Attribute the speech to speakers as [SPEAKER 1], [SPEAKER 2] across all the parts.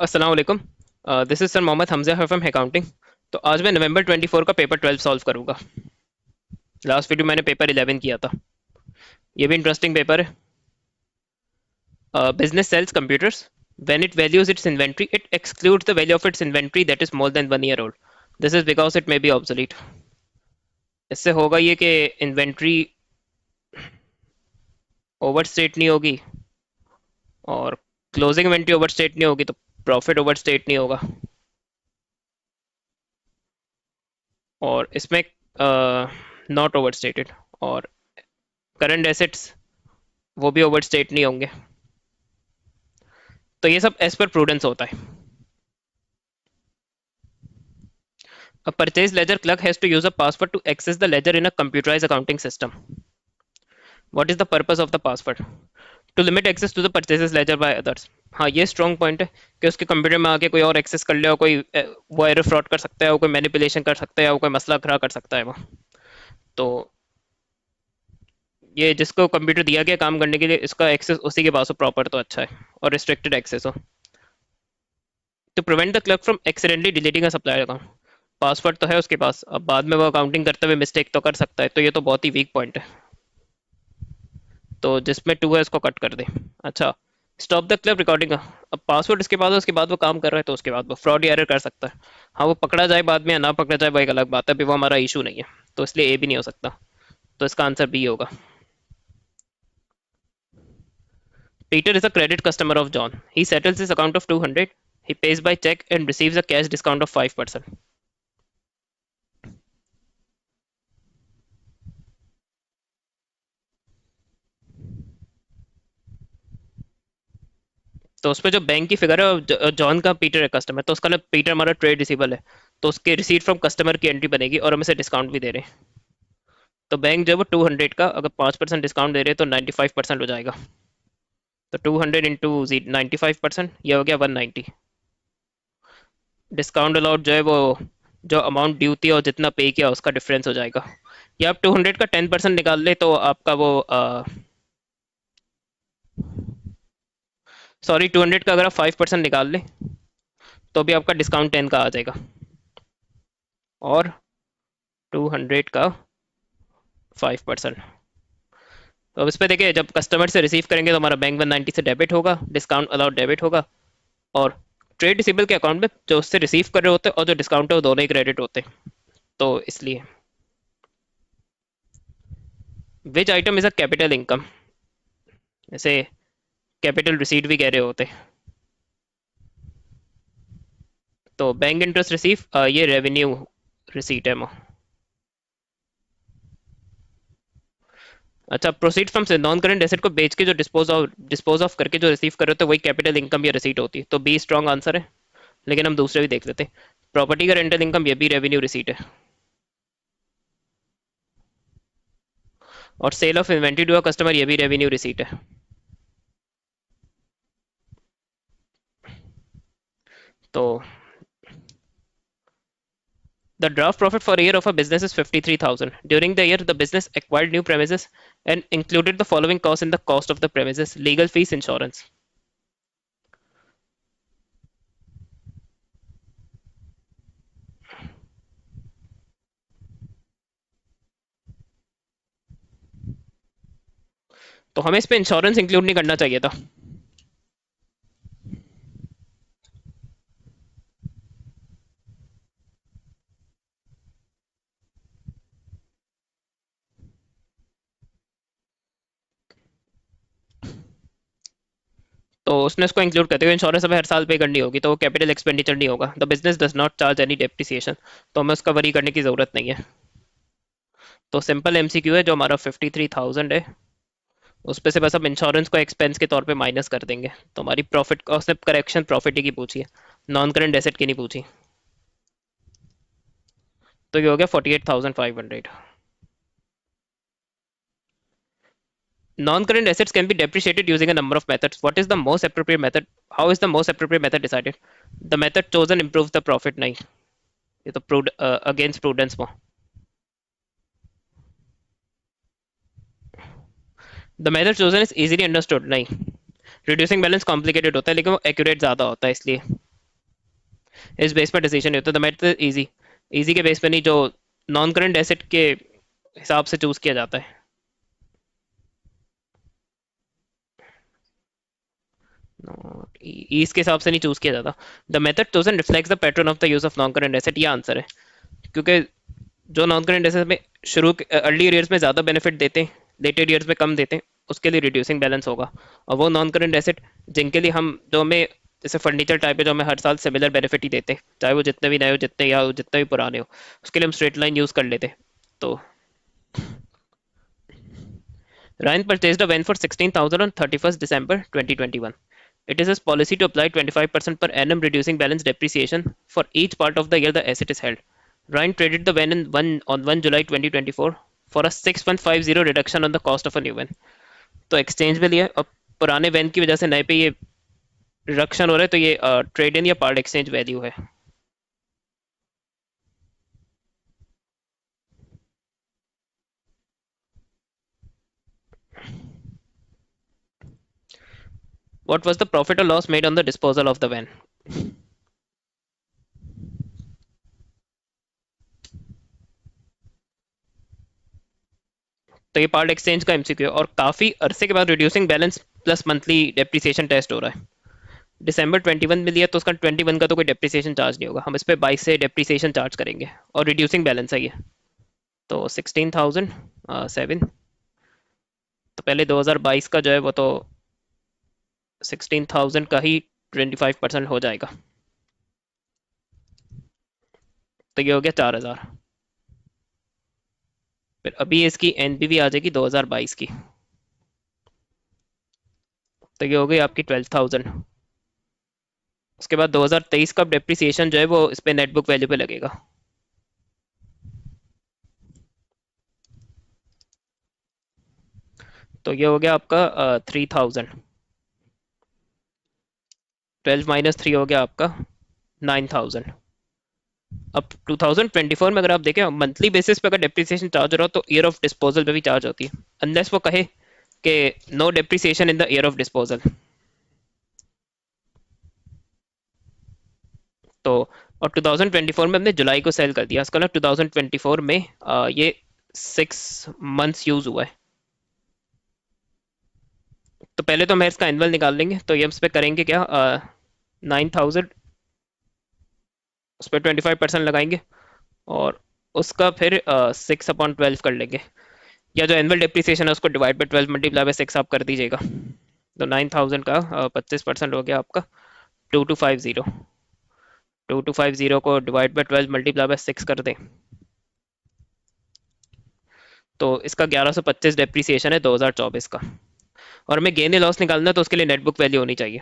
[SPEAKER 1] अस्सलाम वालेकुम। This is sir Mohammad Hamza है फ्रॉम अकाउंटिंग। तो आज मैं नवंबर 24 का पेपर 12 सॉल्व करूंगा। लास्ट वीडियो मैंने पेपर 11 किया था। ये भी इंटरेस्टिंग पेपर है। Business sells computers when it values its inventory it excludes the value of its inventory that is more than 1 year old. This is because it may be obsolete. इससे होगा ये कि inventory overstate नहीं होगी, और closing inventory overstate नहीं होगी, तो प्रॉफिट ओवरस्टेट नहीं होगा। और इसमें नॉट ओवरस्टेटेड, और करंट एसेट्स वो भी ओवरस्टेट नहीं होंगे। तो ये सब एज पर प्रूडेंस होता है। A purchase ledger clerk has to use a password to access the ledger in a computerized accounting system. What is the purpose of the password? To limit access to the purchases ledger by others. हाँ, ये strong point है कि उसके computer में आके कोई और access कर ले, और कोई वो एरर फ्रॉड कर सकता है, वो कोई मैनिपुलेशन कर सकता है, वो कोई मसला खड़ा कर सकता है वो। तो ये जिसको कंप्यूटर दिया गया काम करने के लिए, इसका एक्सेस उसी के पास हो प्रॉपर तो अच्छा है, और रिस्ट्रिक्टेड एक्सेस हो। To prevent the clerk from accidentally deleting a supplier account. Password तो है उसके पास, अब बाद में वो अकाउंटिंग करते हुए मिस्टेक तो कर सकता है, तो ये तो बहुत ही वीक पॉइंट है। तो जिसमें टू है उसको कट कर दे। अच्छा, स्टॉप द क्लब रिकॉर्डिंग। अब पासवर्ड इसके पास है, उसके बाद वो काम कर रहा है, तो उसके बाद वो फ्रॉड या एरर कर सकता है। हाँ, वो पकड़ा जाए बाद में या ना पकड़ा जाए वो एक अलग बात है, अभी वो हमारा इशू नहीं है। तो इसलिए ए भी नहीं हो सकता। तो इसका आंसर बी होगा। Peter is a credit customer of John, he settles his account of 200, he pays by check and receives a cash discount of 5%. तो उस पर जो बैंक की फिगर है, जॉन का पीटर है कस्टमर, तो उसका ना पीटर हमारा ट्रेड रिसीबल है। तो उसके रिसीट फ्रॉम कस्टमर की एंट्री बनेगी, और हम इसे डिस्काउंट भी दे रहे हैं। तो बैंक जो है वो 200 का अगर 5% डिस्काउंट दे रहे हैं तो 95% हो जाएगा। तो 200 इंटू 95%, ये हो गया 190। डिस्काउंट अलाउड जो है वो जो अमाउंट ड्यू थी और जितना पे किया उसका डिफरेंस हो जाएगा। या आप 200 का 10% निकाल ले तो आपका वो सॉरी, 200 का अगर आप 5% निकाल ले तो भी आपका डिस्काउंट 10 का आ जाएगा। और 200 का 5%। तो अब इस पे देखिए, जब कस्टमर से रिसीव करेंगे तो हमारा बैंक 190 से डेबिट होगा, डिस्काउंट अलाउड डेबिट होगा। और ट्रेड रिसीबल के अकाउंट में जो उससे रिसीव कर रहे होते हैं और जो डिस्काउंट है वो दोनों ही क्रेडिट होते हैं। तो इसलिए विच item is a capital income, जैसे कैपिटल रिसीट भी कह रहे होते हैं। तो बैंक इंटरेस्ट रिसीव, ये रेवेन्यू रिसीट है। अच्छा, प्रोसीड फ्रॉम से नॉन करंट एसेट को बेच के जो डिस्पोज ऑफ करके जो रिसीव कर रहे होते हैं वही कैपिटल इनकम या रिसीट होती है। तो बी स्ट्रॉन्ग आंसर है। लेकिन हम दूसरे भी देख लेते हैं। प्रॉपर्टी का रेंटल इनकम, ये भी रेवेन्यू रिसीट है। और sale of inventory to a customer, ये भी रेवेन्यू रिसीट है। तो the draft profit for a year of a business is 53,000. During the year, the business acquired new premises and included the following costs in the cost of the premises: legal fees, insurance. तो हमें इस पे insurance include नहीं करना चाहिए था। तो उसने उसको इंक्लूड करते हुए इंश्योरेंस हमें हर साल पे करनी होगी, तो वो कैपिटल एक्सपेंडिचर नहीं होगा। The business does not charge any depreciation, तो हमें उसका वरी करने की जरूरत नहीं है। तो सिंपल एमसीक्यू है, जो हमारा 53,000 है उस पे से बस हम इंश्योरेंस को एक्सपेंस के तौर पे माइनस कर देंगे। तो हमारी प्रॉफिट का उसने करेक्शन प्रॉफिट ही की पूछी है, नॉन करंट एसेट की नहीं पूछी। तो ये हो गया 48,500। Non-current assets can be depreciated using a number of methods. What is the most appropriate method? How is the most appropriate method decided? The method chosen improves the profit. नहीं, ये तो against prudence में। The method chosen is easily understood। नहीं, reducing balance complicated होता है लेकिन वो accurate ज़्यादा होता है इसलिए। इस बेस पर डिसीजन नहीं होता। द मेथड इजी, इजी के बेस पे नहीं, जो नॉन करंट एसेट के हिसाब से चूज किया जाता है। नॉट ईज के हिसाब से नहीं चूज किया जाता। The method doesn't reflects the pattern of the use of non current asset, ये आंसर है। क्योंकि जो नॉन करंट एसेट में शुरू अर्ली ईयर्स में ज़्यादा बेनिफिट देते हैं, लेटेड ईयर्स में कम देते हैं, उसके लिए रिड्यूसिंग बैलेंस होगा। और वो नॉन करंट एसेट जिनके लिए हम, जो हमें जैसे फर्नीचर टाइप है, जो हमें हर साल सिमिलर बेनिफिट ही देते हैं, चाहे वो जितने भी नए हो, जितने या जितने भी पुराने हो, उसके लिए हम स्ट्रेट लाइन यूज़ कर लेते हैं। तो Ryan purchased a van for 16,000 on 31st December 2021. It is his policy to apply 25% per annum reducing balance depreciation for each part of the year the asset is held. Ryan traded the van on 1 July 2024 for a 6150 reduction on the cost of a new van. तो exchange में लिया और पुराने van की वजह से नए पे ये रिडक्शन हो रहा है, तो ये ट्रेड इन या पार्ट एक्सचेंज वैल्यू है। What was the profit or loss made on the disposal of the van? तो ये पार्ट एक्सचेंज का एमसीक्यू है और काफी अरसे के बाद reducing balance plus monthly depreciation test हो रहा है। दिसंबर 21 में लिया तो उसका 21 का तो कोई डेप्रिसिएशन चार्ज नहीं होगा, हम इस पे 22 से डेप्रिसिएशन चार्ज करेंगे और रिड्यूसिंग बैलेंस है ये। तो 16,007, तो पहले 2022 का जो है वो तो 16,000 का ही 25% हो जाएगा, तो ये हो गया 4,000। फिर अभी इसकी एनपीवी आ जाएगी 2022 की, तो ये हो गई आपकी 12,000। उसके बाद 2023 का डेप्रिसिएशन जो है वो इस पे नेट बुक वैल्यू पे लगेगा। तो ये हो गया आपका 3,000, 12 - 3 हो गया आपका 9,000। अब 2024 में अगर आप देखें मंथली बेसिस पे अगर डेप्रिसिएशन चार्ज हो रहा हो तो ईयर ऑफ डिस्पोजल पे भी चार्ज होती है, अनलेस वो कहे कि no depreciation in the year of disposal. तो और 2024 में हमने जुलाई को सेल कर दिया, इसका ना 2024 में ये 6 मंथ्स यूज हुआ है। तो पहले तो हम इसका एनुअल निकाल लेंगे, तो ये हम इस पे करेंगे क्या, 9,000, उस पर 25% लगाएंगे और उसका फिर 6/12 कर लेंगे, या जो एनुअल डिप्रिसिएशन है उसको डिवाइड बाई 12 मल्टीप्लाई बाई 6 आप कर दीजिएगा। तो 9,000 का 25% हो गया आपका 2250। 2250 को डिवाइड बाई 12 मल्टीप्लाई बाई 6 कर दें तो इसका 1125 डेप्रिसिएशन है 2024 का। और हमें गेन या लॉस निकालना है तो उसके लिए नेट बुक वैल्यू होनी चाहिए।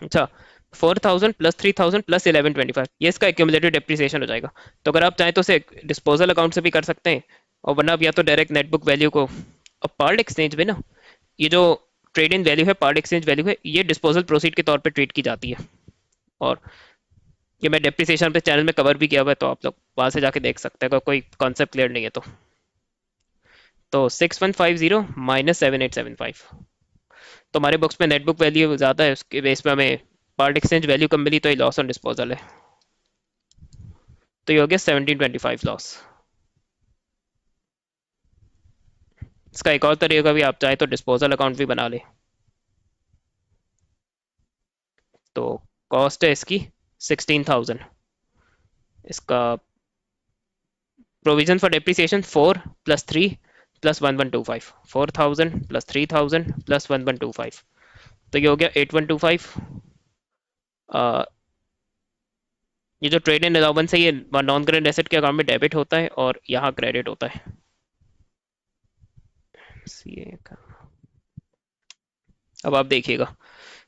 [SPEAKER 1] अच्छा, 4,000 प्लस 3,000 प्लस 1125, ये इसका एक्यूमुलेटेड डेप्रिसिएशन हो जाएगा। तो अगर आप चाहें तो उसे डिस्पोजल अकाउंट से भी कर सकते हैं, और वरना आप या तो डायरेक्ट नेट बुक वैल्यू को, अब पार्ट एक्सचेंज में ना ये जो ट्रेड इन वैल्यू है, पार्ट एक्सचेंज वैल्यू है, ये डिस्पोजल प्रोसीड के तौर पे ट्रीट की जाती है। और ये मैं डेप्रिसिएशन पे चैनल में कवर भी किया हुआ है, तो आप लोग वहां से जाके देख सकते हैं अगर कोई कॉन्सेप्ट क्लियर नहीं है तो 6150 -7875, तो हमारे बुक्स में नेट बुक वैल्यू ज़्यादा है, उसके बेस पे हमें पार्ट एक्सचेंज वैल्यू कम मिली, तो ये लॉस ऑन डिस्पोजल है। तो ये हो गया 1725 लॉस। इसका एक और तरीका भी, आप चाहें तो डिस्पोजल अकाउंट भी बना ले। तो कॉस्ट है इसकी 16,000, इसका प्रोविजन फॉर डेप्रिसिएशन 4 + 3 + 1125, 4,000 + 3,000 + 1125, तो ये हो गया 8125। ये जो ट्रेड इन अलाउंस है ये नॉन करेंट एसेट के अकाउंट में डेबिट होता है और यहाँ क्रेडिट होता है। CA का अब आप देखिएगा,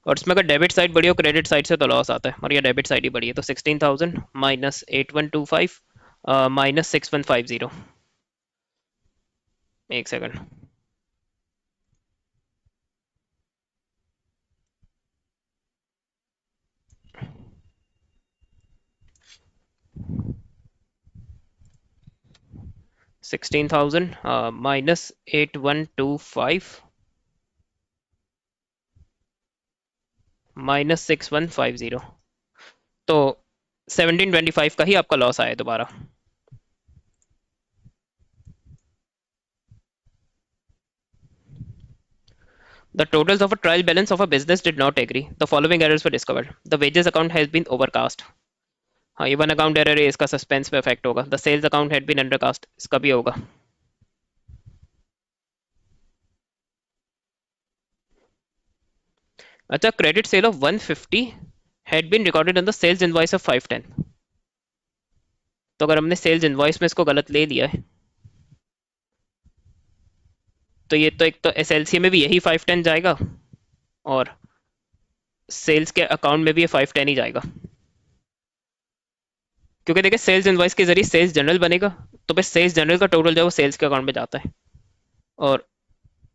[SPEAKER 1] और इसमें अगर डेबिट साइड बढ़ी हो क्रेडिट साइड से तो लॉस आता है, और ये डेबिट साइड ही बढ़ी है, तो 16,000 -8125 -6150। एक सेकंड, 16,000 -8125 -6150, तो 1725 का ही आपका लॉस आया दोबारा। The totals of a trial balance of a business did not agree. The following errors were discovered. The wages account has been overcast. हाँ, ये वन अकाउंट एरर है, इसका सस्पेंस पे इफेक्ट होगा। The sales account had been undercast, इसका भी होगा। अच्छा, credit sale of 150 had been recorded on the sales invoice of 510। तो अगर हमने सेल्स इनवॉइस में इसको गलत ले लिया है, तो ये तो एक तो एसएलसी में भी यही 510 जाएगा, और सेल्स के अकाउंट में भी ये 510 ही जाएगा। क्योंकि देखिए सेल्स इनवॉइस के जरिए सेल्स जनरल बनेगा, तो फिर सेल्स जनरल का टोटल जो है वो सेल्स के अकाउंट में जाता है, और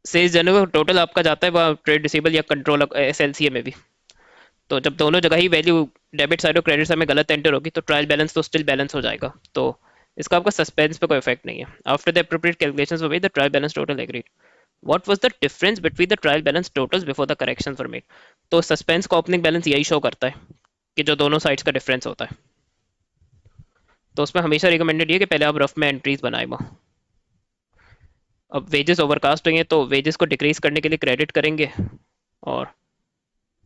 [SPEAKER 1] सेल्स जनरल का टोटल आपका जाता है वह ट्रेड रिसीबल या कंट्रोल एसएलसीए में भी। तो जब दोनों जगह ही वैल्यू डेबिट साइड और क्रेडिट साइड में गलत एंटर होगी, तो ट्रायल बैलेंस तो स्टिल बैलेंस हो जाएगा। तो इसका आपका सस्पेंस पे कोई इफेक्ट नहीं है। After the appropriate calculations were made, the trial balance total agreed. What was the difference between the trial balance totals before the corrections were made. तो सस्पेंस का ओपनिंग बैलेंस यही शो करता है कि जो दोनों साइड्स का डिफरेंस होता है। तो उसमें हमेशा रिकमेंडेड है कि पहले आप रफ में एंट्रीज बनाए वो। अब वेजेस ओवरकास्ट हुई हैं, तो वेजेस को डिक्रीज करने के लिए क्रेडिट करेंगे, और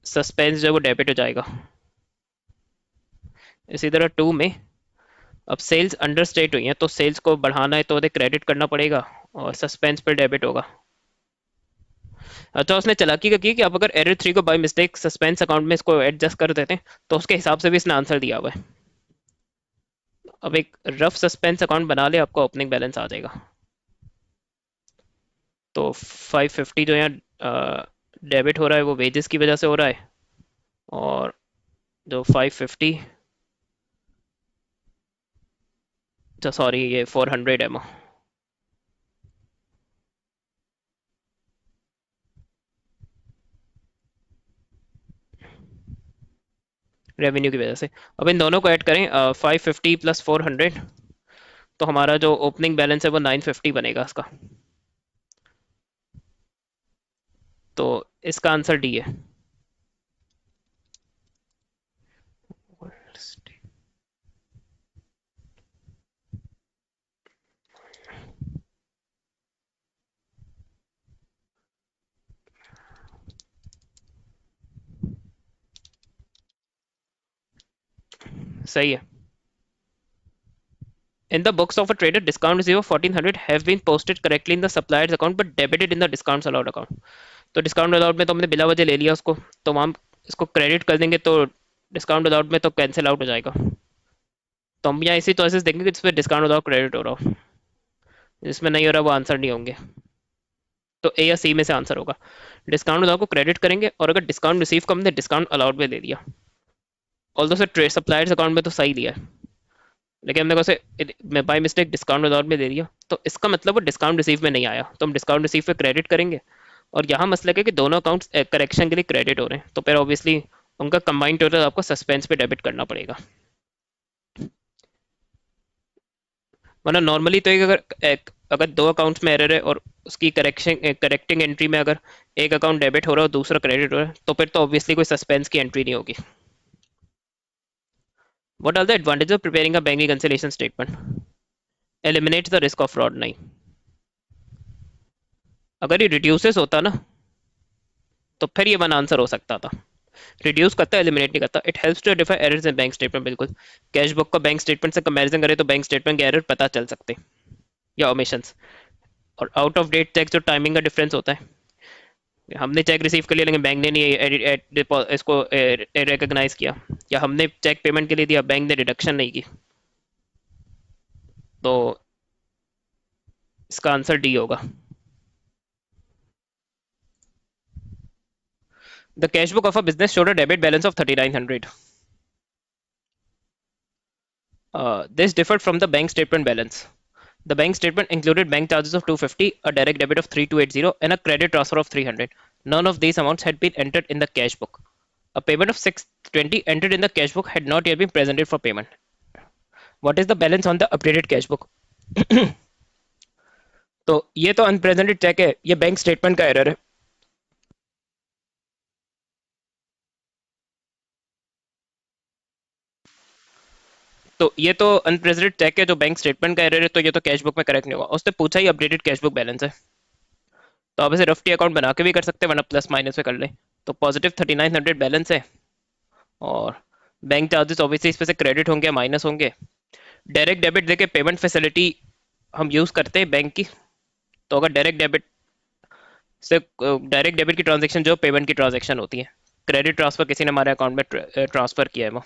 [SPEAKER 1] सस्पेंस जो है वो डेबिट हो जाएगा। इसी तरह टू में अब सेल्स अंडर स्टेट हुई हैं, तो सेल्स को बढ़ाना है तो उन्हें क्रेडिट करना पड़ेगा, और सस्पेंस पर डेबिट होगा। अच्छा, उसने चालाकी का की कि आप अगर एरर 3 को बाय मिस्टेक सस्पेंस अकाउंट में इसको एडजस्ट कर देते हैं, तो उसके हिसाब से भी इसने आंसर दिया हुआ है। अब एक रफ सस्पेंस अकाउंट बना ले, आपका ओपनिंग बैलेंस आ जाएगा। तो 550 जो यहाँ डेबिट हो रहा है वो वेजेस की वजह से हो रहा है, और जो 550, अच्छा सॉरी, ये 400 है। रेवेन्यू की वजह से। अब इन दोनों को ऐड करें, 550 प्लस 400, तो हमारा जो ओपनिंग बैलेंस है वो 950 बनेगा इसका। तो इसका आंसर डी है। सही है। In the books of a trader, discount receipt of 1400 have been posted correctly in the supplier's account but debited in the discounts allowed account. तो डिस्काउंट अलाउड में तो हमने बिला वजह ले लिया उसको, तो हम इसको क्रेडिट कर देंगे, तो डिस्काउंट अलाउड में तो कैंसिल आउट हो जाएगा। तो हम यहाँ इसी चॉइसेस देंगे कि जिसमें डिस्काउंट अलाउड क्रेडिट हो रहा हो, जिसमें नहीं हो रहा वो आंसर नहीं होंगे। तो ए या सी में से आंसर होगा। डिस्काउंट अलाउड को क्रेडिट करेंगे, और अगर डिस्काउंट रिसीव को हमने डिस्काउंट अलाउड में ले लिया, ऑल्दो से ट्रेड सप्लायर्स अकाउंट में तो सही लिया है, लेकिन हमने कैसे मैं बाई मिस्टेक डिस्काउंट अलाउड में दे दिया, तो इसका मतलब वो डिस्काउंट रिसीव में नहीं आया, तो हम डिस्काउंट रिसीव पे क्रेडिट करेंगे। और यहाँ मसला है कि दोनों अकाउंट्स करेक्शन के लिए क्रेडिट हो रहे हैं, तो फिर ऑब्वियसली उनका कंबाइंड टोटल आपको सस्पेंस पे डेबिट करना पड़ेगा। वरना नॉर्मली तो अगर दो अकाउंट्स में एरर है और उसकी करेक्टिंग एंट्री में अगर एक अकाउंट डेबिट हो रहा है और दूसरा क्रेडिट हो रहा है, तो फिर तो ऑब्वियसली कोई सस्पेंस की एंट्री नहीं होगी। What are the advantage of preparing a bank reconciliation statement. Eliminate the risk of fraud. नहीं, अगर ये रिड्यूसेस होता ना, तो फिर ये वन आंसर हो सकता था। रिड्यूस करता है, एलिमिनेट नहीं करता। It helps to identify errors in bank statement. बिल्कुल, कैश बुक का बैंक स्टेटमेंट से कंपैरिजन करें तो बैंक स्टेटमेंट के एरर पता चल सकते हैं, या ओमिशंस। और आउट ऑफ डेट चेक जो टाइमिंग का डिफरेंस होता है, हमने चेक रिसीव कर लिया लेकिन बैंक ने नहीं इसको रिकॉग्नाइज किया, या हमने चेक पेमेंट के लिए दिया, बैंक ने डिडक्शन नहीं की, तो इसका आंसर डी होगा। The cash book of a business showed a debit balance of 3900। This differed from the bank statement balance. The bank statement included bank charges of 250, a direct debit of 3280, and a credit transfer of 300. None of these amounts had been entered in the cash book. A payment of 620 entered in the cash book had not yet been presented for payment. What is the balance on the updated cash book? तो ये तो unrepresented check है, ये bank statement का error है। तो ये तो अनप्रेसिडेंट चेक है, जो बैंक स्टेटमेंट का एरर है, तो ये तो कैश बुक में करेक्ट नहीं होगा। उसने पूछा ही अपडेटेड कैश बुक बैलेंस है, तो आप इसे रफटी अकाउंट बना के भी कर सकते हैं, वरना प्लस माइनस में कर लें। तो पॉजिटिव 3900 बैलेंस है, और बैंक चार्जेस ऑब्वियसली इस पे से क्रेडिट होंगे या माइनस होंगे। डायरेक्ट डेबिट देके पेमेंट फैसिलिटी हम यूज़ करते हैं बैंक की, तो अगर डायरेक्ट डेबिट की ट्रांजेक्शन जो पेमेंट की ट्रांजेक्शन होती है, क्रेडिट ट्रांसफर किसी ने हमारे अकाउंट में ट्रांसफर किया है वो,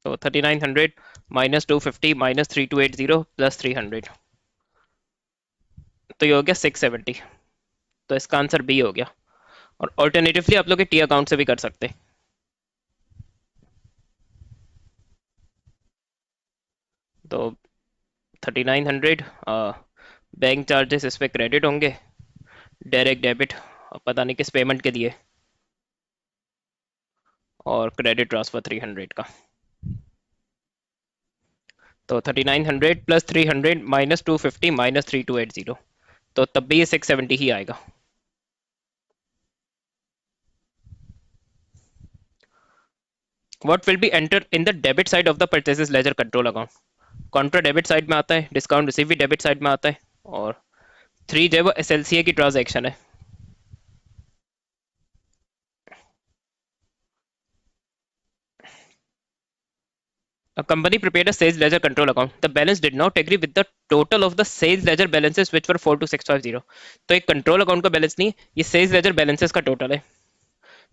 [SPEAKER 1] तो 3900 -250 -3280 +300, तो ये हो गया 670। तो इसका आंसर बी हो गया। और ऑल्टरनेटिवली आप लोग के टी अकाउंट से भी कर सकते हैं। तो 3900, बैंक चार्जेस इस पे क्रेडिट होंगे, डायरेक्ट डेबिट पता नहीं किस पेमेंट के दिए, और क्रेडिट ट्रांसफर 300 का। तो 3900 +300 -250 -3280, तो तब भी ये 670 ही आएगा। What will be enter in the debit side of the purchases ledger control account? Contra debit side में आता है, डिस्काउंट रिसीव भी डेबिट साइड में आता है, और 3 जो है वो एसएलसीए की ट्रांजैक्शन है। A company prepared a sales ledger control account. The balance did not agree with the total of the sales ledger balances which were 42650. तो एक कंट्रोल अकाउंट का बैलेंस नहीं, ये सेल्स लेजर बैलेंसेस का टोटल है।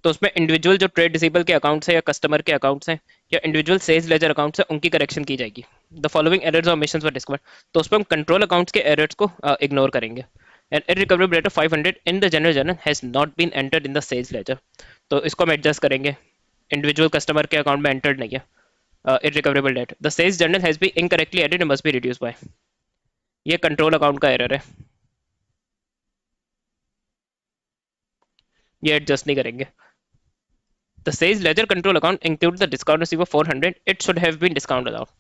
[SPEAKER 1] तो उसमें इंडिविजुअल जो ट्रेड रिसीवेबल के अकाउंट्स है या कस्टमर के अकाउंट्स हैं या इंडिविजुअल सेल्स लेजर अकाउंट्स है, उनकी करेक्शन की जाएगी। The following errors omissions were discovered, तो उस पर हम कंट्रोल अकाउंट्स के एरर्स को इग्नोर करेंगे। An irrecoverable rate of 500 in the general journal has not been entered in the sales ledger, तो इसको हम एडजस्ट करेंगे। इंडिविजुअल कस्टमर के अकाउंट में एंटर्ड नहीं है। Irrecoverable debt, the sales journal has been incorrectly added and must be reduce by, ये control account का एरर है, ये एडजस्ट नहीं करेंगे। The sales ledger control account includes the discount receipt of 400. It should have been discounted out.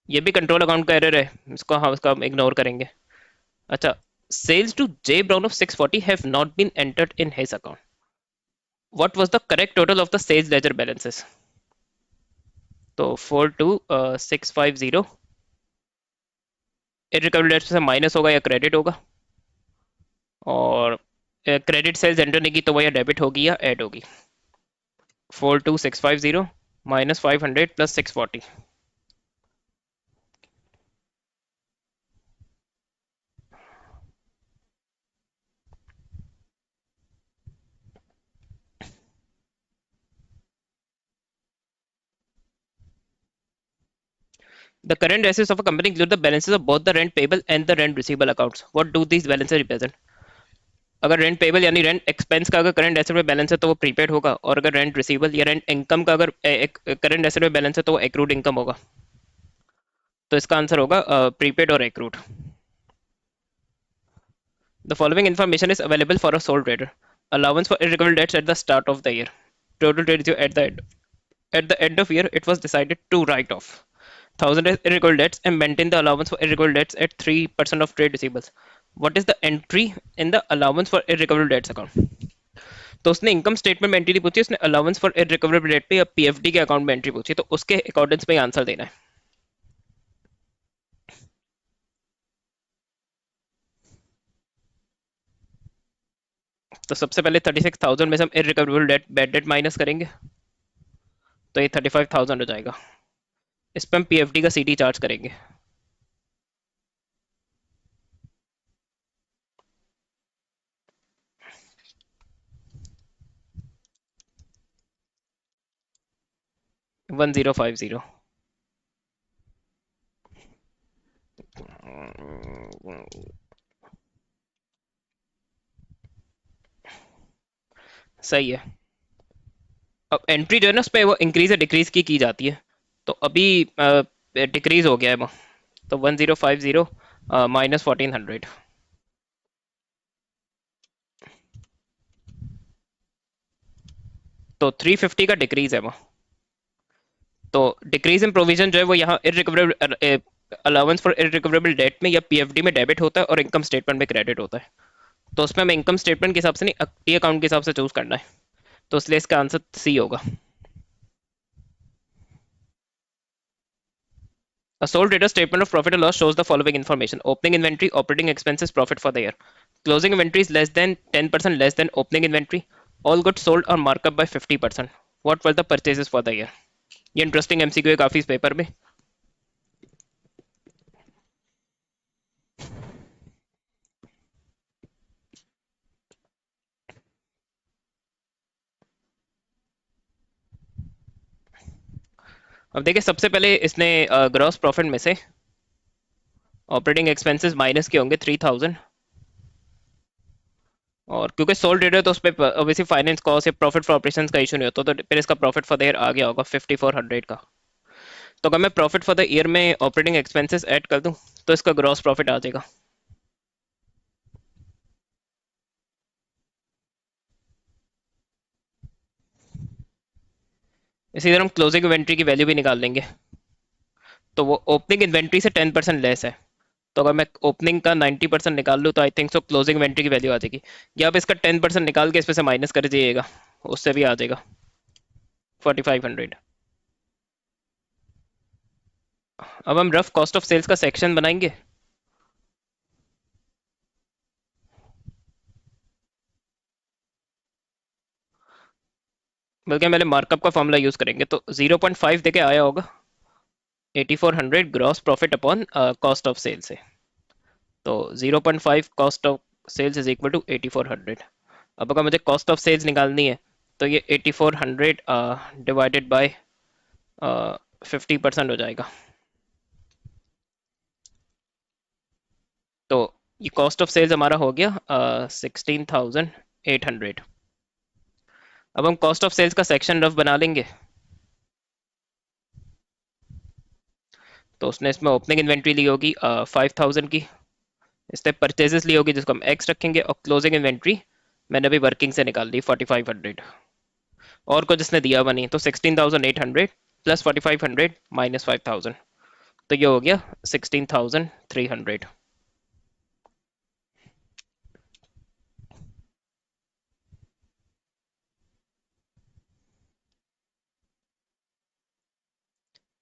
[SPEAKER 1] ये भी control account का error है, इसको हम इसका इग्नोर करेंगे। अच्छा, sales to J Brown of 640 have not been entered in his account. What was the correct total of the sales ledger balances? तो 42650 इररिकवरेबल से माइनस होगा या क्रेडिट होगा, और क्रेडिट सेल्स एंटर नहीं की तो वो या डेबिट होगी या ऐड होगी। 42650 -500 +640, the current assets of a company include the balances of both the rent payable and the rent receivable accounts. What do these balances represent? अगर रेंट पेबल यानी रेंट एक्सपेंस का अगर करंट एसेट में balance है तो वो prepaid होगा, और अगर रेंट रिसीवेबल या रेंट इनकम का अगर करंट एसेट में बैलेंस है तो वो एक्रूड इनकम होगा। तो इसका आंसर होगा प्रीपेड और accrued. The following information is available for a sole trader. Allowance for irrecoverable debts at the start of the year, total trade at the end, at the end of year it was decided to write off 1000 as irrecoverable debts and maintain the allowance for irrecoverable debts at 3% of trade receivables. What is the entry in the allowance for irrecoverable debts account? तो उसने income statement में entry पूछी, उसने allowance for irrecoverable date पे या PFD के account में entry पूछी, तो उसके अकॉर्डेंस में आंसर देना है। तो सबसे पहले 36,000 में से हम irrecoverable debt bad debt minus करेंगे, तो ये 35,000 हो जाएगा। इस पर हम पीएफडी का सीटी चार्ज करेंगे। वन जीरो फाइव जीरो सही है। अब एंट्री जो है ना उस पर वो इंक्रीज या डिक्रीज की जाती है, तो अभी डिक्रीज हो गया है वो, तो 1050 -1400, तो 350 का डिक्रीज है वो। तो डिक्रीज इन प्रोविजन जो है वो यहाँ irrecoverable allowance for irrecoverable debt में या पीएफडी में डेबिट होता है और इनकम स्टेटमेंट में क्रेडिट होता है। तो उसमें हमें इनकम स्टेटमेंट के हिसाब से नहीं, टी अकाउंट के हिसाब से चूज करना है, तो इसलिए इसका आंसर सी होगा। A sole trader statement of profit or loss shows the following information: opening inventory, operating expenses, profit for the year. Closing inventory is less than 10% less than opening inventory. All goods sold are marked up by 50%. What were the purchases for the year? ये interesting MCQ है काफी इस paper में. अब देखिए सबसे पहले इसने ग्रॉस प्रॉफिट में से ऑपरेटिंग एक्सपेंसेस माइनस के होंगे 3000. और क्योंकि सोल ट्रेडर तो उस पर ऑब्वियसली फाइनेंस कॉस्ट या प्रॉफिट फॉर ऑपरेशंस का इशू नहीं होता, तो फिर इसका प्रॉफिट फॉर द ईयर आ गया होगा 5400 का. तो अगर मैं प्रॉफिट फॉर द ईयर में ऑपरेटिंग एक्सपेंसेस ऐड कर दूं तो इसका ग्रॉस प्रॉफिट आ जाएगा. इसी तरह हम क्लोजिंग इन्वेंट्री की वैल्यू भी निकाल लेंगे. तो वो ओपनिंग इन्वेंट्री से 10% लेस है. तो अगर मैं ओपनिंग का 90% निकाल लूँ तो I think so closing inventory की वैल्यू आ जाएगी. या आप इसका 10% निकाल के इसमें से माइनस कर दीजिएगा, उससे भी आ जाएगा 4500. अब हम रफ कॉस्ट ऑफ सेल्स का सेक्शन बनाएंगे. बल्कि हम पहले मार्कअप का फॉर्मूला यूज करेंगे. तो 0.5 देके आया होगा 8400 gross profit upon cost of sale से. तो 0.5 cost of sales is equal to 8400. अब अगर मुझे कॉस्ट ऑफ सेल्स निकालनी है तो ये 8400 डिवाइडेड बाय 50% हो जाएगा. तो ये कॉस्ट ऑफ सेल्स हमारा हो गया 16,800. अब हम कॉस्ट ऑफ सेल्स का सेक्शन रफ बना लेंगे. तो उसने इसमें ओपनिंग इन्वेंट्री ली होगी 5000 की. इसने परचेजेस ली होगी जिसको हम एक्स रखेंगे. और क्लोजिंग इन्वेंट्री मैंने अभी वर्किंग से निकाल ली 4500. और कुछ इसने दिया बनी तो 16,800 प्लस 4500 माइनस 5000. तो ये हो गया 16,300.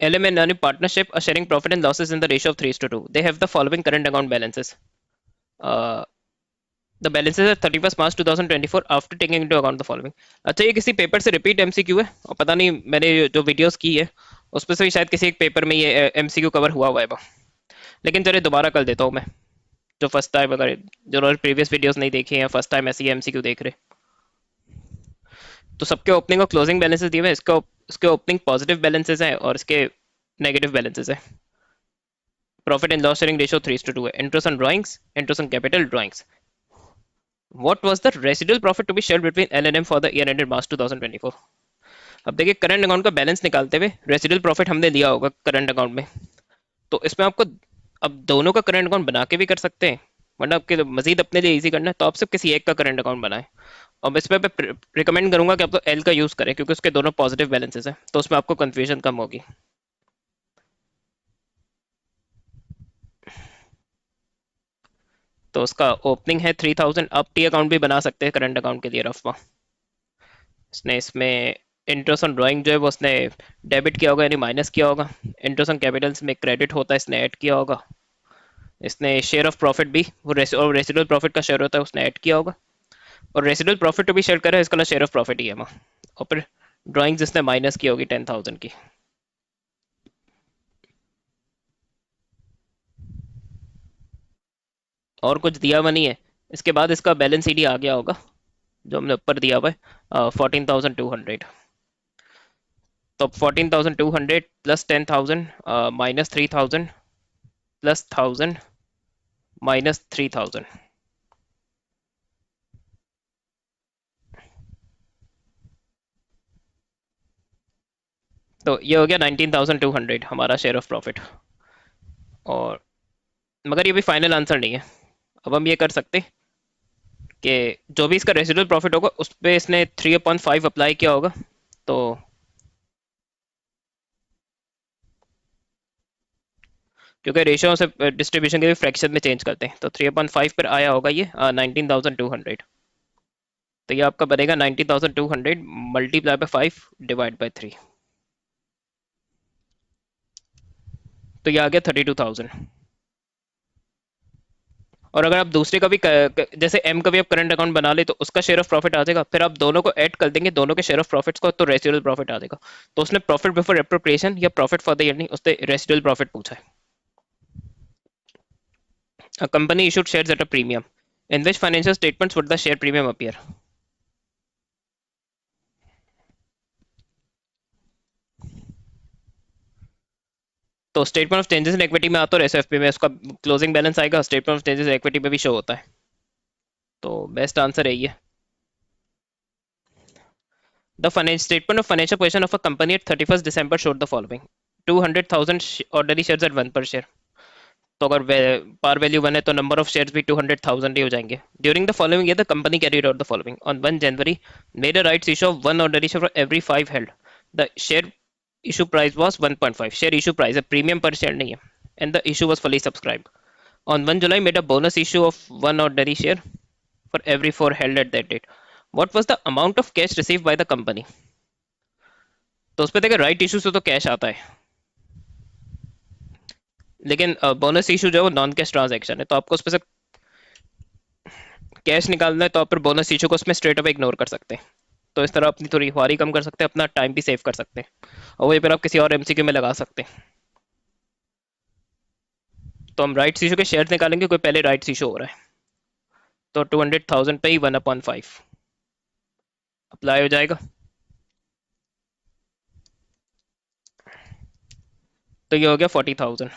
[SPEAKER 1] LM and partnership are sharing profit and losses in the ratio of 3:2. They have the following current account balances. Uh, the balances are 31st March 2024 after taking into account the following. अच्छा ये किसी paper से repeat MCQ है और पता नहीं मैंने जो वीडियोस की है उस पर से भी शायद किसी एक पेपर में ये एमसीक्यू कवर हुआ हुआ है. लेकिन चलिए दोबारा कर देता हूँ मैं. जो फर्स्ट टाइम अगर जो प्रीवियस वीडियोस नहीं देखे हैं, फर्स्ट टाइम ऐसे ही एमसीक्यू देख रहे, तो सबके ओपनिंग और क्लोजिंग बैलेंसेस दिए हुए हैं. इसके ओपनिंग पॉजिटिव बैलेंसेस हैं और इसके नेगेटिव बैलेंसेस हैं. Profit and loss sharing ratio 3:2 है. Interest on drawings, interest on capital drawings. What was the residual profit to be shared between LNM for the year ended March 2024. अब देखिए current account का balance निकालते हुए residual profit हमने लिया होगा current account में. तो इसमें आपको अब दोनों का करंट अकाउंट बना के भी कर सकते हैं, वरना आपके मजीद अपने लिए इजी करना है तो आप सिर्फ किसी एक का करंट अकाउंट बनाएं. और इस पर मैं रिकमेंड करूंगा कि आप तो एल का यूज करें क्योंकि उसके दोनों पॉजिटिव बैलेंसेस हैं तो उसमें आपको कंफ्यूजन कम होगी. तो उसका ओपनिंग है 3000. आप टी अकाउंट भी बना सकते हैं करंट अकाउंट के लिए रफमा. इसने इसमें इंटरेस्ट ऑन ड्राइंग जो है वो उसने डेबिट किया होगा यानी माइनस किया होगा. इंटरेस्ट ऑन कैपिटल्स में क्रेडिट होता है, इसने ऐड किया होगा. इसने शेयर ऑफ प्रॉफिट भी वो रेसिडुअल प्रॉफिट का शेयर होता है उसने ऐड किया होगा. और रेसिडुअल प्रॉफिट भी शेयर कर रहा है, इसका शेयर ऑफ प्रॉफिट ही है वहाँ. और फिर ड्राइंग्स इसने माइनस की होगी 10,000 की. और कुछ दिया हुआ नहीं है. इसके बाद इसका बैलेंस ईडी आ गया होगा जो हमने ऊपर दिया हुआ है 14,200. तो 14,200 प्लस 10,000 माइनस 3,000 प्लस 1,000 माइनस 3,000. तो ये हो गया 19,200 हमारा शेयर ऑफ प्रॉफिट. और मगर ये भी फाइनल आंसर नहीं है. अब हम ये कर सकते कि जो भी इसका रेसिडुअल प्रॉफिट होगा उस पर इसने 3/5 अप्लाई किया होगा. तो क्योंकि रेशियो से डिस्ट्रीब्यूशन के भी फ्रैक्शन में चेंज करते हैं तो 3/5 पर आया होगा ये 19,200. तो ये आपका बनेगा 19,200 मल्टीप्लाई बाय 5 डिवाइड बाय 3. तो ये आ गया 32,000। और अगर आप दूसरे का भी जैसे एम का भी आप करंट अकाउंट बना ले तो उसका शेयर ऑफ प्रॉफिट आ जाएगा, फिर आप दोनों को ऐड कर देंगे, दोनों के शेयर ऑफ प्रॉफिट्स को, तो रेसिडुअल प्रॉफिट आ जाएगा। तो उसने प्रॉफिट बिफोर एप्रोप्रिएशन या प्रॉफिट फॉर द ईयर नहीं, उसने रेसिडुअल प्रॉफिट पूछा है। A company issued shares at a premium. In which financial statements would the share premium appear? तो statement of changes in equity में आता है और एसएफपी में उसका क्लोजिंग बैलेंस आएगा, statement of changes in equity में भी शो होता है। तो बेस्ट आंसर है ये। The financial statement of financial position of a company at 31st December showed the following: 200,000 ordinary shares at 1 per share. तो अगर पार वैल्यू 1 है तो नंबर ऑफ शेयर्स भी 200,000 ही हो जाएंगे। During the following year the company carried out the following: on 1 January made a rights issue of 1 ordinary share for every 5 held. The share issue price was 1.5 share issue price है, premium पर share नहीं है, and the issue was fully subscribed. On 1 July made a bonus issue of 1 ordinary share for every 4 held at that date. What was the amount of cash received by the company? तो उस पर देखिए right issue से तो cash आता है, लेकिन bonus issue जो है वो नॉन कैश ट्रांजैक्शन है, तो आपको उस पर से कैश निकालना है तो आप फिर बोनस इशू को उसमें स्ट्रेट अवे इग्नोर कर सकते हैं। तो इस तरह अपनी थोड़ी ख्वारी कम कर सकते हैं, अपना टाइम भी सेव कर सकते हैं, और वही फिर आप किसी और एमसीक्यू में लगा सकते हैं। तो हम राइट्स इशू के शेयर निकालेंगे, कोई पहले राइट्स इशू हो रहा है, तो 200,000 पे ही 1/5 अप्लाई हो जाएगा। तो ये हो गया 40,000।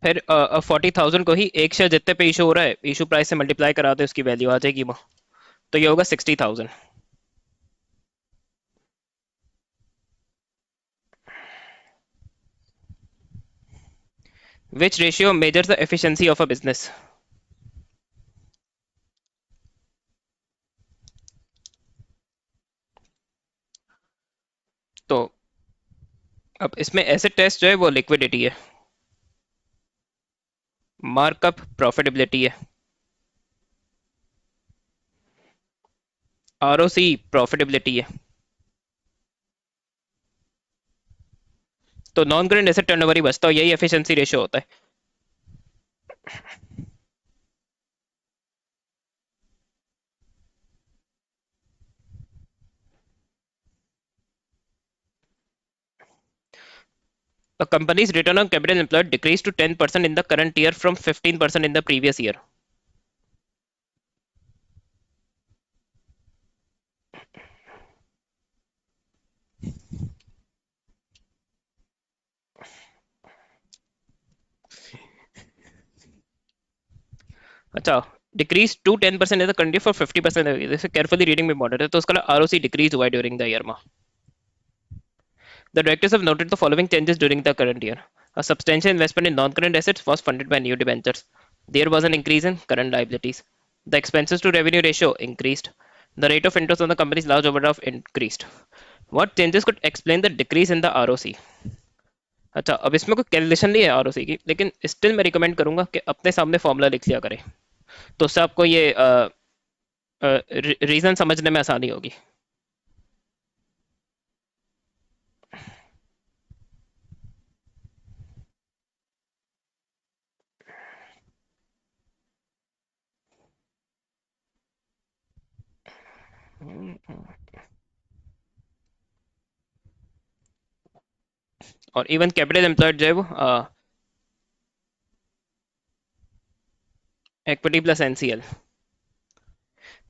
[SPEAKER 1] फिर 40,000 को ही एक शेयर जितने पे इशू हो रहा है इशू प्राइस से मल्टीप्लाई करा दे, उसकी वैल्यू आ जाएगी वो। तो ये होगा 60,000। विच ratio measures the efficiency of a business? तो अब इसमें ऐसे टेस्ट जो है वो लिक्विडिटी है, मार्कअप प्रॉफिटेबिलिटी है, आरओसी प्रॉफिटेबिलिटी है। तो नॉन करेंट एसेट टर्नओवर ही बचता है, यही एफिशिएंसी रेशियो होता है। A company's return on capital employed decreased to 10% in the current year from 15% in the previous year. अच्छा, डिक्रीज टू 10% है तो कंट्री फॉर 50%, जैसे केयरफुली रीडिंग में मॉडल है तो उसका आरओसी डिक्रीज हुआ है ड्यूरिंग द ईयर में। The directors have noted the following changes during the current year. A substantial investment in non-current assets was funded by new debentures. There was an increase in current liabilities. The expenses to revenue ratio increased. The rate of interest on the company's large overdraft increased. What changes could explain the decrease in the ROC? अच्छा, अब इसमें कोई calculation नहीं है ROC की, लेकिन still मैं recommend करूंगा कि अपने सामने फॉर्मूला लिख लिया करें, तो उससे आपको ये रीजन समझने में आसानी होगी। और इवन कैपिटल एम्प्लॉयड जो है वो equity plus NCL.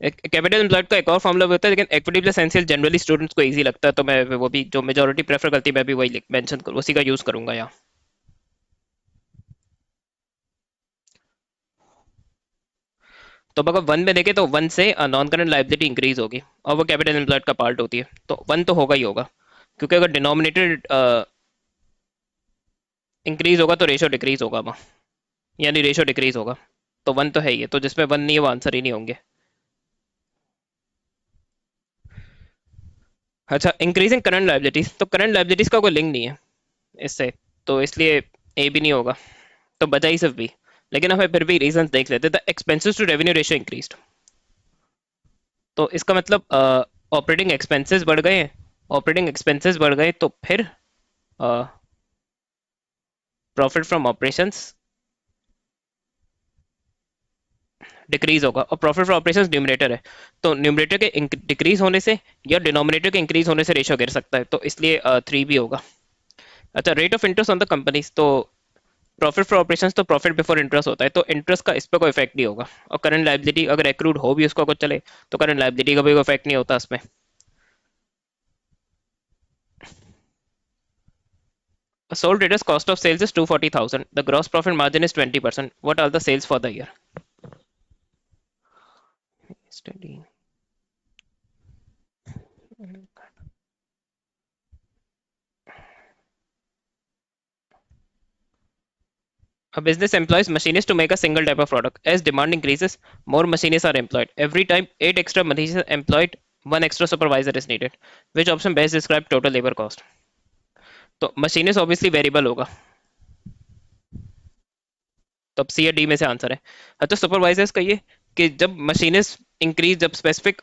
[SPEAKER 1] Capital employed का एक और फॉर्मूला भी होता है, लेकिन equity plus NCL generally students को इजी लगता है, तो मैं वो भी जो मेजोरिटी प्रेफर करती है मैं भी वही मेंशन करूँ, उसी का यूज करूंगा यहाँ। तो अगर वन में देखें तो वन से नॉन करंट लाइबिलिटी इंक्रीज होगी और वो कैपिटल एम्प्लॉयड का पार्ट होती है, तो वन तो होगा ही होगा, क्योंकि अगर डिनोमिनेटर इंक्रीज होगा तो रेशियो डिक्रीज होगा वहाँ, यानी रेशियो डिक्रीज होगा। तो वन तो है ही है, तो जिसमें वन नहीं है वो आंसर ही नहीं होंगे। अच्छा, इंक्रीजिंग करंट लाइबिलिटीज, तो करंट लाइबिलिटीज का कोई लिंक नहीं है इससे, तो इसलिए ए भी नहीं होगा। तो बचा ही सिर्फ बी। लेकिन हमें फिर भी रीजन देख लेते। The expenses to revenue ratio increase, तो इसका मतलब ऑपरेटिंग एक्सपेंसेस बढ़ गए हैं। ऑपरेटिंग एक्सपेंसेस बढ़ गए तो फिर प्रॉफिट फ्रॉम ऑपरेशंस डिक्रीज होगा, और प्रॉफिट फ्रॉम ऑपरेशंस न्यूमरेटर है, तो न्यूमरेटर के डिक्रीज होने से या डिनोमिनेटर के इंक्रीज होने से रेशियो गिर सकता है, तो इसलिए 3 भी होगा। अच्छा, rate of interest on the companies, तो प्रॉफिट फॉर ऑपरेशंस तो प्रॉफिट बिफोर इंटरेस्ट होता है, तो इंटरेस्ट का इस पर कोई इफेक्ट नहीं होगा। और करंट लाइबिलिटी अगर एक्रूड हो भी उसका कुछ चले, तो करंट लाइबिलिटी का भी कोई इफेक्ट नहीं होता इसमें। Sold traders cost of sales is 240,000, the gross profit margin is 20%, what are the sales for the year? Steady. A business employs machinists to make a single type of product. As demand increases, more machinists are employed. Every time 8 extra machinists are employed, 1 extra supervisor is needed. Which option best describe total labor cost? तो machinist obviously variable होगा, तो अब सी या D में से answer है। हाँ, तो सुपरवाइजर्स कहिए कि जब मशीनिस्ट इंक्रीज, जब स्पेसिफिक,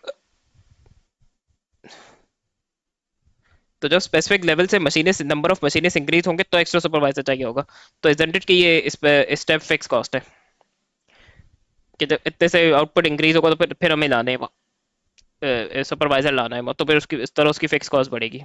[SPEAKER 1] तो जब स्पेसिफिक लेवल से machinist number of machinist increase होंगे तो एक्स्ट्रा सुपरवाइजर चाहिए होगा। तो इजंट इट कि ये इस पे स्टेप फिक्स कॉस्ट है, कि जब इतने से आउटपुट इंक्रीज होगा तो फिर हमें लाने हैं सुपरवाइजर लाना है, तो फिर उसकी इस तरह उसकी फिक्स कॉस्ट बढ़ेगी।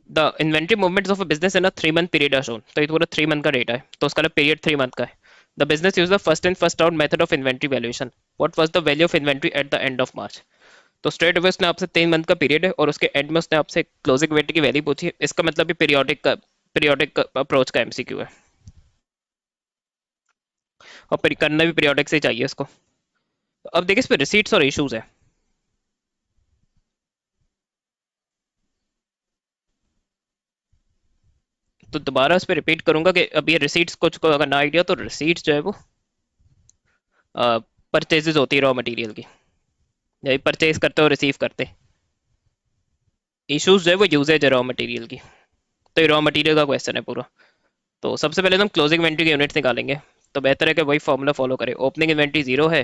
[SPEAKER 1] The inventory movements of a business in a 3 month period are shown, तो ये पूरा 3 मंथ का डेटा है, तो उसका पीरियड 3 मंथ का है। The business use the first in first out method of inventory valuation, what was the value of inventory at the end of March. तो स्ट्रेट अवे उसने आपसे 3 मंथ का पीरियड है और उसके एंड में उसने आपसे क्लोजिंग इन्वेंट्री की वैल्यू पूछी है, इसका मतलब भी पीरियोडिक अप्रोच का एमसीक्यू है, और करना भी पीरियोडिक से ही चाहिए इसको। तो अब देखिए इस पे रिसीट्स और इश्यूज है, तो दोबारा उस पर रिपीट करूंगा कि अब ये रिसीट्स कुछ को अगर ना आइडिया, तो रिसीट्स जो है वो परचेजेस होती है रॉ मटेरियल की, यही परचेज करते हो रिसीव करते। इश्यूज जो है वो यूजेज है रॉ मटेरियल की, तो ये रॉ मटेरियल का क्वेश्चन है पूरा। तो सबसे पहले तो हम क्लोजिंग इन्वेंट्री के यूनिट्स निकालेंगे, तो बेहतर है कि वही फॉर्मूला फॉलो करें। ओपनिंग इन्वेंट्री 0 है,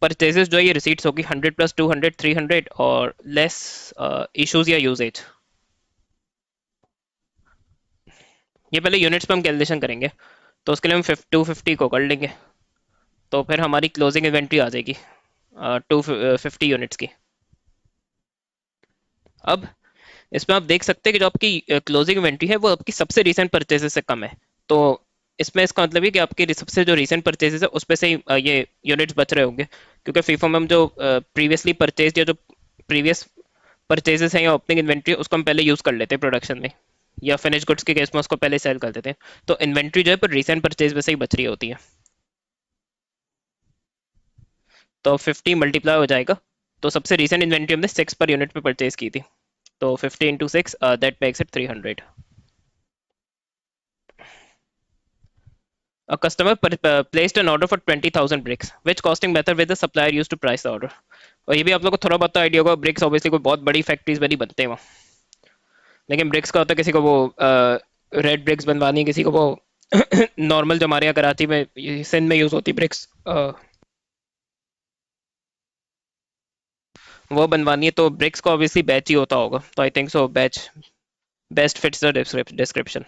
[SPEAKER 1] परचेजेस जो है ये रिसीट्स होगी 100 प्लस 200 300 और लेस इश्यूज या यूजेज। ये पहले यूनिट्स पे हम कैलकुलेशन करेंगे, तो उसके लिए हम 250 को कर लेंगे, तो फिर हमारी क्लोजिंग इन्वेंट्री आ जाएगी 250 यूनिट्स की। अब इसमें आप देख सकते हैं कि जो आपकी क्लोजिंग इन्वेंट्री है वो आपकी सबसे रिसेंट परचेजेस से कम है, तो इसमें इसका मतलब है कि आपकी सबसे जो रिसेंट परचेजेस है उस पे से ही ये यूनिट्स बच रहे होंगे, क्योंकि फीफो में हम जो प्रीवियसली परचेज या जो प्रीवियस परचेजेस हैं या ओपनिंग इन्वेंट्री उसको हम पहले यूज कर लेते हैं प्रोडक्शन में, या फिनिश गुड्स के केस में उसको पहले सेल कर देते हैं, तो इन्वेंट्री जो है पर रिसेंट परचेज में से ही बच रही होती है। तो 50 मल्टीप्लाई हो जाएगा, तो सबसे रिसेंट इन्वेंट्री हमने 6 पर यूनिट पे परचेज की थी, तो 50 into 6 that makes it 300। A customer placed an order for 20,000 bricks. Which costing method with the supplier used to price the order? और ये भी आप लोग को थोड़ा बहुत आइडिया होगा, ब्रिक्स ऑब्वियसली कोई बहुत बड़ी फैक्ट्रीज में नहीं बनते हैं वहाँ, लेकिन ब्रिक्स का होता है किसी को वो रेड ब्रिक्स बनवानी है, किसी को वो नॉर्मल जो हमारे यहाँ कराची में सिंध में यूज होती ब्रिक्स वो बनवानी है, तो ब्रिक्स का ऑब्वियसली बैच ही होता होगा, तो I think so batch best fits the description.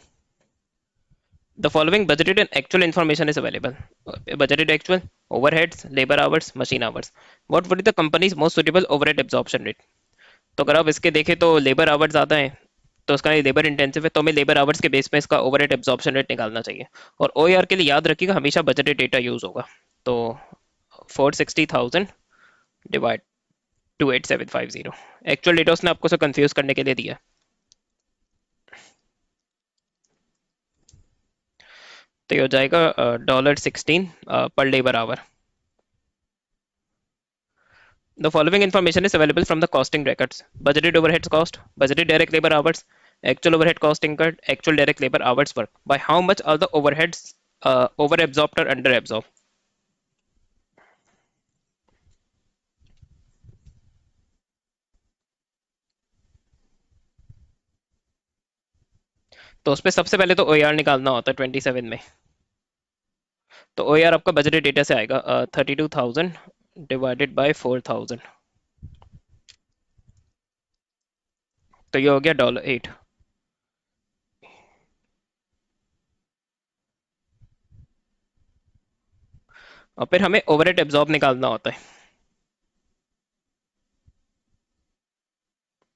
[SPEAKER 1] The following budgeted and actual information is available. Budgeted actual, overheads, labor hours, machine hours. What would be the company's most suitable overhead absorption rate? तो अगर आप इसके देखें तो labour hours ज़्यादा है, तो उसका ये लेबर इंटेंसिव है, तो हमें लेबर आवर्स के बेस पे इसका ओवरहेड एब्जॉर्प्शन रेट निकालना चाहिए। और ओ के लिए याद रखिएगा हमेशा बजटेड डेटा यूज होगा, तो 460,000 डिवाइड 28750, एक्चुअल डेटा उसने आपको कंफ्यूज करने के लिए दिया, तो ये हो जाएगा $16 पर labour our. The following information is available from the costing records. Budgeted overheads cost, budgeted direct labor hours, actual overhead cost incurred, actual direct labor hours work. By how much are the overheads over absorbed or under absorbed? तो उस पर सबसे पहले तो OAR निकालना होता है 27 में। तो OAR आपका बजटेड डेटा से आएगा 32,000 डिवाइडेड बाई 4,000। तो ये हो गया $8। और फिर हमें ओवरहेड एब्जॉर्ब निकालना होता है।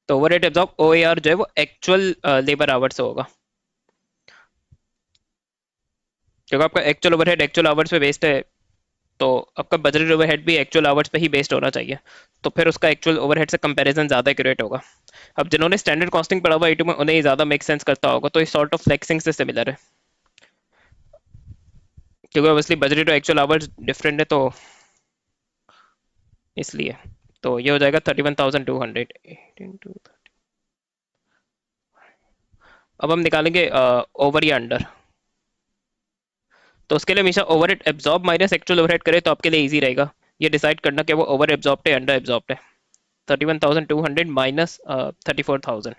[SPEAKER 1] तो ओवरहेड एब्जॉर्ब OAR जो है वो एक्चुअल लेबर आवर्स से होगा, क्योंकि आपका एक्चुअल ओवरहेड एक्चुअल आवर्स पे बेस्ड है। तो आपका बजटेड ओवरहेड भी एक्चुअल आवर्स पे ही बेस्ड होना चाहिए। तो फिर उसका एक्चुअल ओवरहेड से कंपैरिजन ज़्यादा एक्यूरेट होगा। अब जिन्होंने स्टैंडर्ड कॉस्टिंग पढ़ा हुआ A2 में उन्हें ज़्यादा मेक सेंस करता होगा, तो इस सॉर्ट ऑफ फ्लेक्सिंग से सिमिलर है। क्योंकि ऑब्वियसली बजटेड और एक्चुअल आवर्स डिफरेंट है, तो इसलिए। तो ये हो जाएगा 31,200। अब हम निकालेंगे ओवर या अंडर। तो उसके लिए हमेशा overhead absorb minus actual overhead करें तो आपके लिए इजी रहेगा ये डिसाइड करना कि वो ओवर एब्जॉर्ब है अंडर एब्जॉर्ब है। 31,200 माइनस 34,000।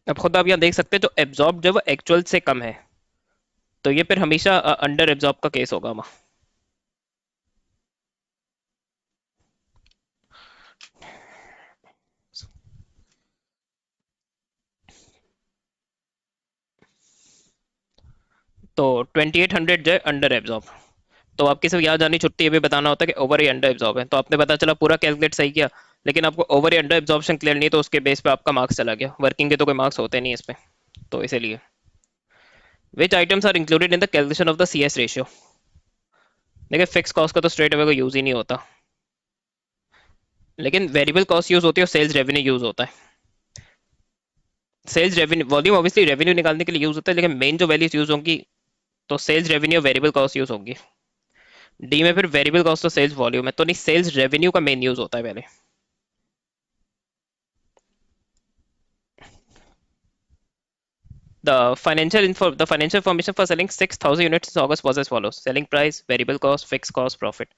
[SPEAKER 1] अब खुद आप यहाँ देख सकते हैं जो एब्जॉर्ब जो है वो एक्चुअल से कम है, तो ये फिर हमेशा अंडर एब्जॉर्ब का केस होगा वहाँ। तो 2800 जो है अंडर एब्जॉर्ब। तो आपकी सिर्फ यहाँ जानी छुट्टी ये भी बताना होता है कि ओवर या अंडर एब्जॉर्ब है। तो आपने पता चला पूरा कैलकुलेट सही किया, लेकिन आपको ओवर या अंडर एब्जॉर्प्शन क्लियर नहीं, तो उसके बेस पे आपका मार्क्स चला गया। वर्किंग के तो कोई मार्क्स होते नहीं इस पे, तो इसीलिए। Which items are included in the calculation of the CS ratio. देखिए फिक्स कॉस्ट का तो स्ट्रेट अवे को यूज ही नहीं होता, लेकिन वेरिएबल कॉस्ट यूज होती है और सेल्स रेवेन्यू यूज होता है। Sales revenue volume obviously revenue निकालने के लिए यूज होता है, लेकिन मेन जो वैल्यूज यूज होंगी तो sales revenue variable cost use होंगी। डी में फिर वेरिएबल कॉस्ट तो सेल्स वॉल्यूम है, तो नहीं सेल्स रेवेन्यू का मेन यूज होता है पहले। The financial information for selling 6,000 units in August was as follows: selling price, variable cost, fixed cost, profit.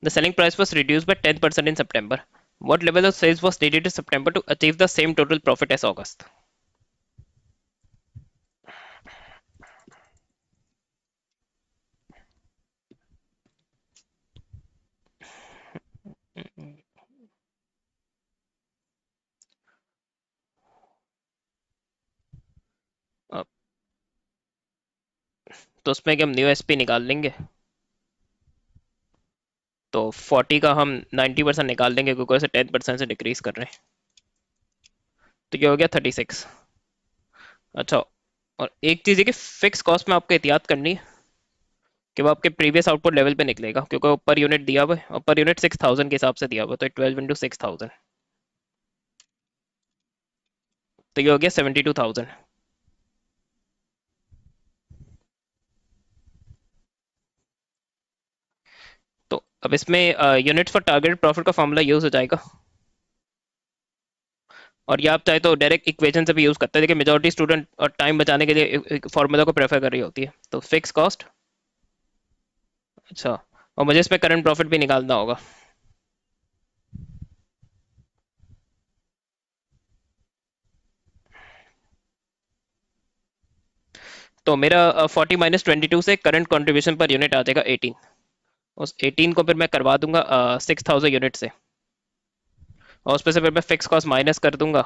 [SPEAKER 1] The selling price was reduced by 10% in September. What level of sales was needed in September to achieve the same total profit as August? अब तो उसमें कि हम new SP निकाल लेंगे। तो 40 का हम 90% निकाल देंगे क्योंकि उसे 10% से डिक्रीज कर रहे हैं। तो ये हो गया 36। अच्छा, और एक चीज़ है कि फिक्स कॉस्ट में आपको एहतियात करनी है कि वो आपके प्रीवियस आउटपुट लेवल पे निकलेगा, क्योंकि वो पर यूनिट दिया हुआ है और पर यूनिट 6,000 के हिसाब से दिया हुआ है, तो 12 × 6,000। तो ये हो गया 72,000। तो अब इसमें यूनिट्स फॉर टारगेट प्रॉफिट का फॉर्मूला यूज हो जाएगा, और ये आप चाहे तो डायरेक्ट इक्वेशन से भी यूज करते हैं, लेकिन मेजोरिटी स्टूडेंट और टाइम बचाने के लिए एक फॉर्मूला को प्रेफर कर रही होती है। तो फिक्स कॉस्ट। अच्छा, और मुझे इस पे करंट प्रॉफिट भी निकालना होगा। तो मेरा 40 - 22 से करंट कंट्रीब्यूशन पर यूनिट आ जाएगा 18। उस 18 को फिर मैं करवा दूंगा 6,000 यूनिट से, और उस पर से फिर मैं फिक्स कॉस्ट माइनस कर दूंगा।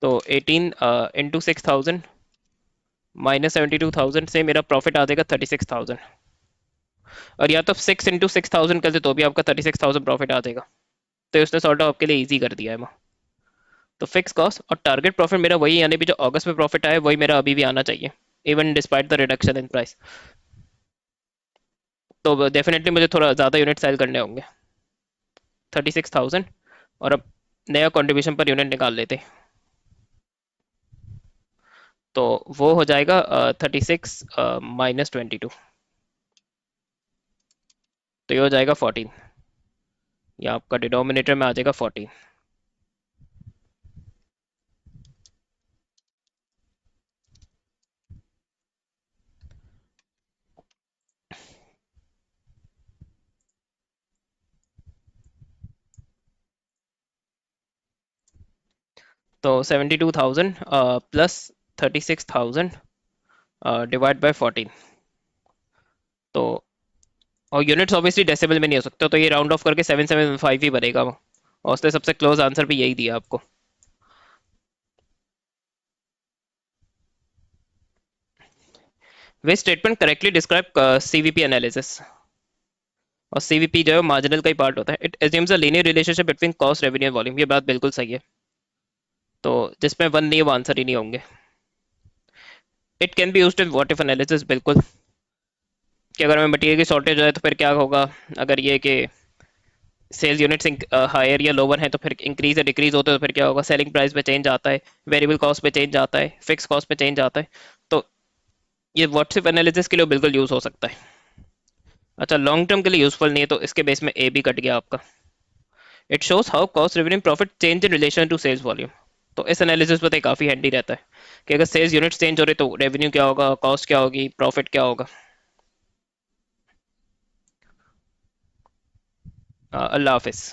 [SPEAKER 1] तो 18 इंटू 6,000 माइनस 72,000 से मेरा प्रॉफिट आ जाएगा 36,000। और या तो 6 × 6,000 कर दे तो भी आपका 36,000 प्रॉफिट आ जाएगा। तो उसने सॉर्ट ऑफ आपके लिए इजी कर दिया है वहाँ। तो फिक्स कॉस्ट और टारगेट प्रॉफिट मेरा वही, यानी भी जो अगस्त में प्रॉफिट आया है वही मेरा अभी भी आना चाहिए, even despite the reduction in price. तो डेफिनेटली मुझे थोड़ा ज़्यादा यूनिट सेल करने होंगे, 36,000। और अब नया कंट्रीब्यूशन पर यूनिट निकाल लेते। तो वो हो जाएगा 36 - 22। तो ये हो जाएगा 14। या आपका डिनोमिनेटर में आ जाएगा 14। तो 72,000 प्लस 36,000 डिवाइड बाय 14। तो और यूनिट्स ऑब्वियसली डेसिमल में नहीं हो सकते, तो ये राउंड ऑफ करके 775 ही बनेगा वो। और उसने सबसे क्लोज आंसर भी यही दिया आपको। वे statement correctly describe CVP analysis. और सीवीपी जो है मार्जिनल का ही पार्ट होता है। It assumes a linear relationship between cost revenue volume. ये बात बिल्कुल सही है। तो जिसमें वन नहीं है वो आंसर ही नहीं होंगे। It can be used in what if analysis, बिल्कुल। कि अगर हमें मटेरियल की शॉर्टेज है तो फिर क्या होगा। अगर ये कि सेल्स यूनिट्स हायर या लोअर हैं तो फिर इंक्रीज या डिक्रीज होते हैं तो फिर क्या होगा, सेलिंग प्राइस में चेंज आता है, वेरिएबल कॉस्ट में चेंज आता है, फिक्स कॉस्ट में चेंज आता है। तो ये व्हाट्सएप एनालिसिस के लिए बिल्कुल यूज हो सकता है। अच्छा, लॉन्ग टर्म के लिए यूजफुल नहीं है, तो इसके बेस में ए भी कट गया आपका। It shows how cost revenue profit change in relation to sales volume. तो इस एनालिसिस पर काफी हैंडी रहता है कि अगर सेल्स यूनिट्स चेंज हो रहे तो रेवेन्यू क्या होगा, कॉस्ट क्या होगी, प्रॉफिट क्या होगा। अल्लाह हाफिज।